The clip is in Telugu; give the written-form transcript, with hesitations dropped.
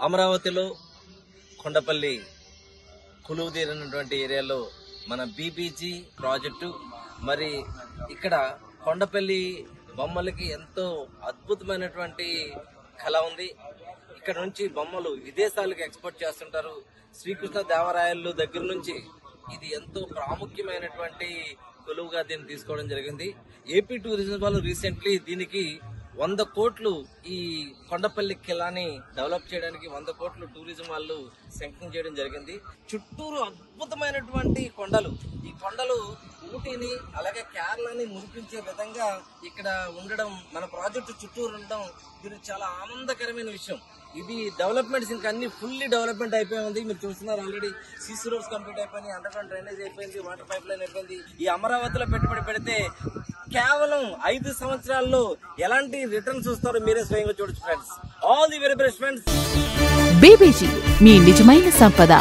అమరావతిలో కొండపల్లి కొలువుదీరినటువంటి ఏరియాలో మన బీబీజీ ప్రాజెక్టు మరి ఇక్కడ కొండపల్లి బొమ్మలకి ఎంతో అద్భుతమైనటువంటి కళ ఉంది. ఇక్కడ నుంచి బొమ్మలు విదేశాలకు ఎక్స్పోర్ట్ చేస్తుంటారు. శ్రీకృష్ణ దేవరాయలు దగ్గర నుంచి ఇది ఎంతో ప్రాముఖ్యమైనటువంటి కొలువుగా దీన్ని తీసుకోవడం జరిగింది. ఏపీ టూరిజం వాళ్ళు రీసెంట్లీ దీనికి 100 కోట్లు ఈ కొండపల్లి కిలాని డెవలప్ చేయడానికి 100 కోట్లు టూరిజం వాళ్ళు శాంక్షన్ చేయడం జరిగింది. చుట్టూరు అద్భుతమైనటువంటి కొండలు, ఈ కొండలు ఊటీని అలాగే కేరళని మురిపించే విధంగా ఇక్కడ ఉండడం, మన ప్రాజెక్టు చుట్టూరు ఉండడం ఇది చాలా ఆనందకరమైన విషయం. ఇది డెవలప్మెంట్స్ ఇంకా అన్ని ఫుల్లీ డెవలప్మెంట్ అయిపోయి ఉంది. మీరు చూస్తున్నారు ఆల్రెడీ సీసీ రోడ్స్ కంప్లీట్ అయిపోయింది, అండర్ గ్రౌండ్ డ్రైనేజ్ అయిపోయింది, వాటర్ పైప్ లైన్ అయిపోయింది. ఈ అమరావతిలో పెట్టుబడి పెడితే కేవలం 5 సంవత్సరాల్లో ఎలాంటి రిటర్న్స్ వస్తారో మీరే స్వయంగా చూడొచ్చు friends. All the very best friends. BBG మీ నిజమైన సంపద.